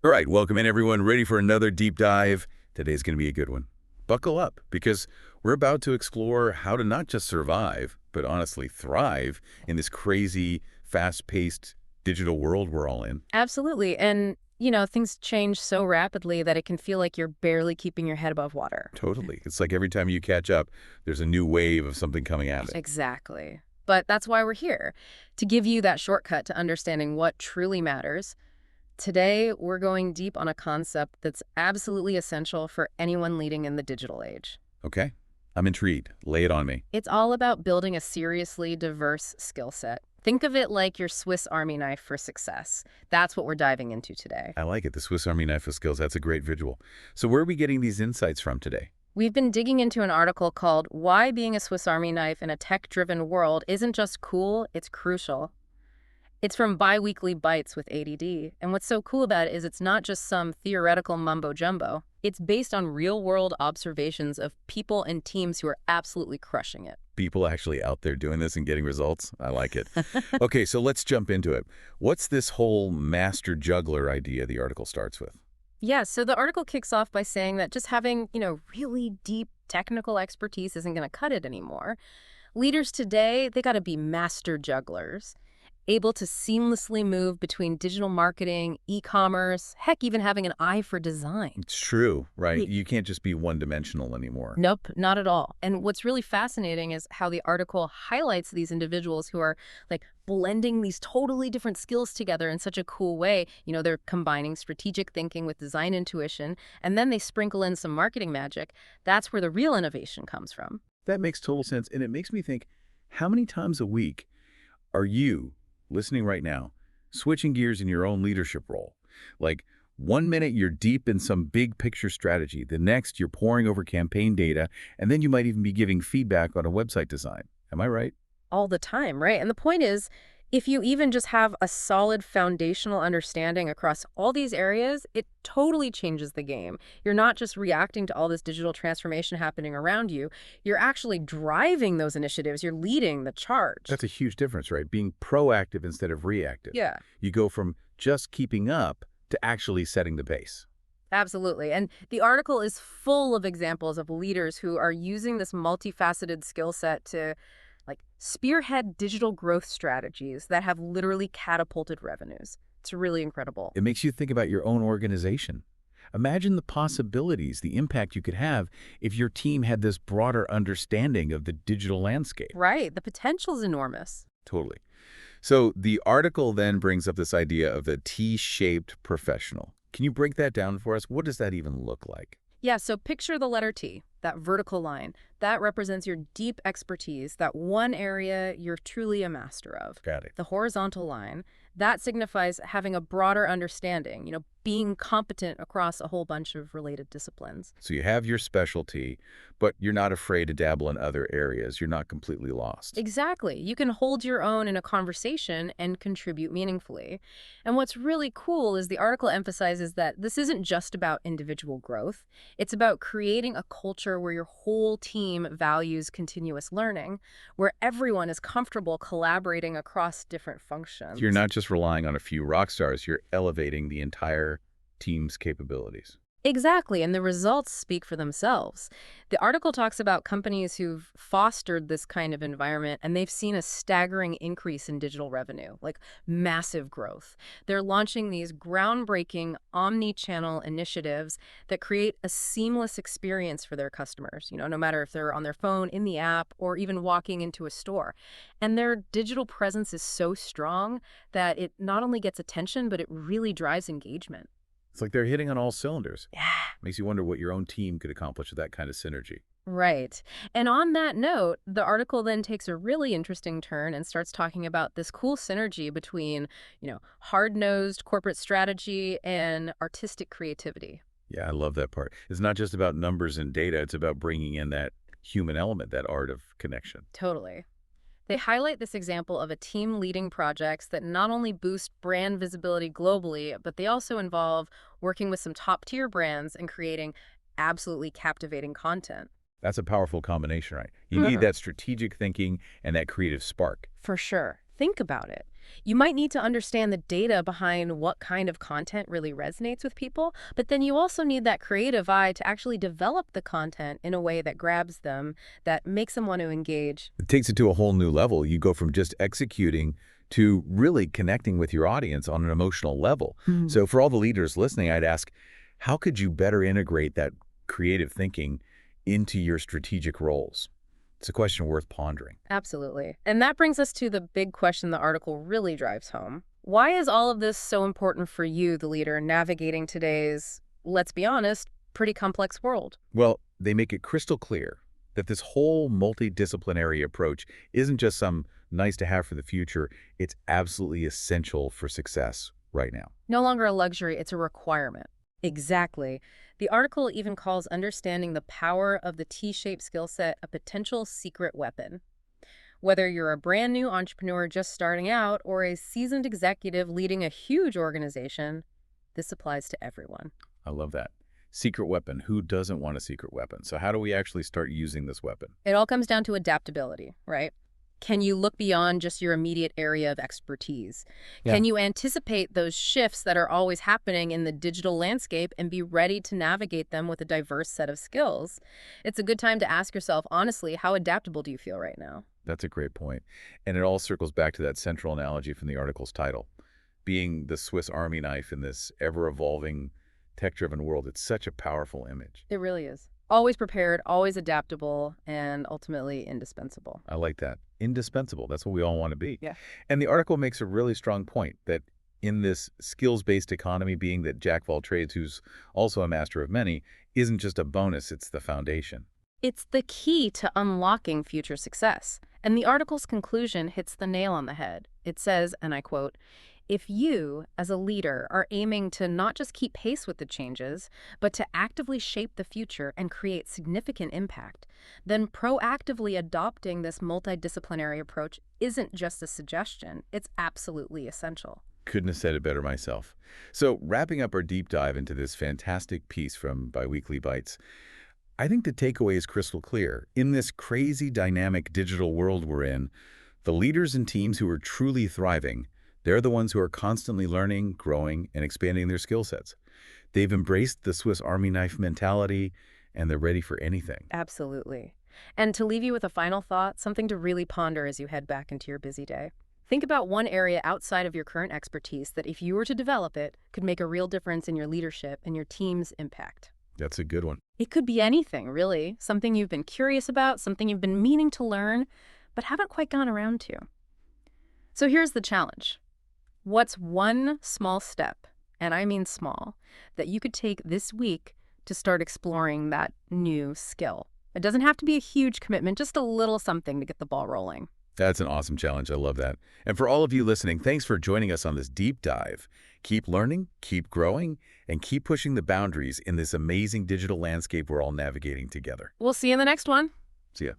All right, welcome in everyone. Ready for another deep dive? Today's going to be a good one. Buckle up because we're about to explore how to not just survive, but honestly thrive in this crazy, fast-paced digital world we're all in. Absolutely. And, things change so rapidly that it can feel like you're barely keeping your head above water. Totally. It's like every time you catch up, there's a new wave of something coming at it. Exactly. But that's why we're here, to give you that shortcut to understanding what truly matters. Today, we're going deep on a concept that's absolutely essential for anyone leading in the digital age. Okay? I'm intrigued. Lay it on me. It's all about building a seriously diverse skill set. Think of it like your Swiss Army knife for success. That's what we're diving into today. I like it. The Swiss Army knife of skills. That's a great visual. So where are we getting these insights from today? We've been digging into an article called Why Being a Swiss Army Knife in a Tech-Driven World Isn't Just Cool, It's Crucial. It's from Biweekly Bites with ADD, and what's so cool about it is it's not just some theoretical mumbo-jumbo. It's based on real-world observations of people and teams who are absolutely crushing it. People actually out there doing this and getting results? I like it. Okay, so let's jump into it. What's this whole master juggler idea the article starts with? Yeah, so the article kicks off by saying that just having, really deep technical expertise isn't going to cut it anymore. Leaders today, they got to be master jugglers, able to seamlessly move between digital marketing, e-commerce, heck, even having an eye for design. It's true, right? Ye- You can't just be one-dimensional anymore. Nope, not at all. And what's really fascinating is how the article highlights these individuals who are like blending these totally different skills together in such a cool way. They're combining strategic thinking with design intuition, and then they sprinkle in some marketing magic. That's where the real innovation comes from. That makes total sense, and it makes me think, how many times a week are you, listening right now, switching gears in your own leadership role? Like, one minute you're deep in some big picture strategy, the next you're poring over campaign data, and then you might even be giving feedback on a website design. Am I right? All the time, right? And the point is, if you even just have a solid foundational understanding across all these areas, it totally changes the game. You're not just reacting to all this digital transformation happening around you. You're actually driving those initiatives. You're leading the charge. That's a huge difference, right? Being proactive instead of reactive. Yeah, You go from just keeping up to actually setting the pace. absolutely. And the article is full of examples of leaders who are using this multifaceted skill set to spearhead digital growth strategies that have literally catapulted revenues. It's really incredible. It makes you think about your own organization. Imagine the possibilities, the impact you could have if your team had this broader understanding of the digital landscape. Right. The potential's enormous. Totally. So the article then brings up this idea of the T-shaped professional. Can you break that down for us? What does that even look like? Yeah, so picture the letter T, that vertical line. That represents your deep expertise, that one area you're truly a master of. Got it. The horizontal line, that signifies having a broader understanding, being competent across a whole bunch of related disciplines. So you have your specialty, but you're not afraid to dabble in other areas. You're not completely lost. Exactly. You can hold your own in a conversation and contribute meaningfully. And what's really cool is the article emphasizes that this isn't just about individual growth. It's about creating a culture where your whole team values continuous learning, where everyone is comfortable collaborating across different functions. You're not just relying on a few rock stars, you're elevating the entire team's capabilities. Exactly, and the results speak for themselves. The article talks about companies who've fostered this kind of environment, and they've seen a staggering increase in digital revenue, like massive growth. They're launching these groundbreaking omni-channel initiatives that create a seamless experience for their customers, no matter if they're on their phone, in the app, or even walking into a store. And their digital presence is so strong that it not only gets attention, but it really drives engagement. It's like they're hitting on all cylinders. Yeah. Makes you wonder what your own team could accomplish with that kind of synergy. Right. And on that note, the article then takes a really interesting turn and starts talking about this cool synergy between, hard-nosed corporate strategy and artistic creativity. Yeah, I love that part. It's not just about numbers and data. It's about bringing in that human element, that art of connection. Totally. They highlight this example of a team leading projects that not only boost brand visibility globally, but they also involve working with some top-tier brands and creating absolutely captivating content. That's a powerful combination, right? You need that strategic thinking and that creative spark. For sure. Think about it. You might need to understand the data behind what kind of content really resonates with people, but then you also need that creative eye to actually develop the content in a way that grabs them, that makes them want to engage. It takes it to a whole new level. You go from just executing to really connecting with your audience on an emotional level. Hmm. So for all the leaders listening, I'd ask, how could you better integrate that creative thinking into your strategic roles? It's a question worth pondering. Absolutely. And that brings us to the big question the article really drives home. Why is all of this so important for you, the leader, navigating today's, let's be honest, pretty complex world? Well, they make it crystal clear that this whole multidisciplinary approach isn't just some nice to have for the future. It's absolutely essential for success right now. No longer a luxury, it's a requirement. Exactly. The article even calls understanding the power of the T-shaped skill set a potential secret weapon. Whether you're a brand new entrepreneur just starting out or a seasoned executive leading a huge organization, this applies to everyone. I love that. Secret weapon. Who doesn't want a secret weapon? So how do we actually start using this weapon? It all comes down to adaptability, right? Can you look beyond just your immediate area of expertise? Yeah. Can you anticipate those shifts that are always happening in the digital landscape and be ready to navigate them with a diverse set of skills? It's a good time to ask yourself, honestly, how adaptable do you feel right now? That's a great point. And it all circles back to that central analogy from the article's title. Being the Swiss Army knife in this ever-evolving, tech-driven world, it's such a powerful image. It really is. Always prepared, always adaptable, and ultimately indispensable. I like that. Indispensable. That's what we all want to be. Yeah. And the article makes a really strong point that in this skills-based economy, being that jack of all trades, who's also a master of many, isn't just a bonus, it's the foundation. It's the key to unlocking future success. And the article's conclusion hits the nail on the head. It says, and I quote, "If you, as a leader, are aiming to not just keep pace with the changes, but to actively shape the future and create significant impact, then proactively adopting this multidisciplinary approach isn't just a suggestion, it's absolutely essential." Couldn't have said it better myself. So wrapping up our deep dive into this fantastic piece from Biweekly Bites, I think the takeaway is crystal clear. In this crazy dynamic digital world we're in, the leaders and teams who are truly thriving, they're the ones who are constantly learning, growing, and expanding their skill sets. They've embraced the Swiss Army knife mentality, and they're ready for anything. Absolutely. And to leave you with a final thought, something to really ponder as you head back into your busy day. Think about one area outside of your current expertise that, if you were to develop it, could make a real difference in your leadership and your team's impact. That's a good one. It could be anything, really. Something you've been curious about, something you've been meaning to learn, but haven't quite gone around to. So here's the challenge. What's one small step, and I mean small, that you could take this week to start exploring that new skill? It doesn't have to be a huge commitment, just a little something to get the ball rolling. That's an awesome challenge. I love that. And for all of you listening, thanks for joining us on this deep dive. Keep learning, keep growing, and keep pushing the boundaries in this amazing digital landscape we're all navigating together. We'll see you in the next one. See ya.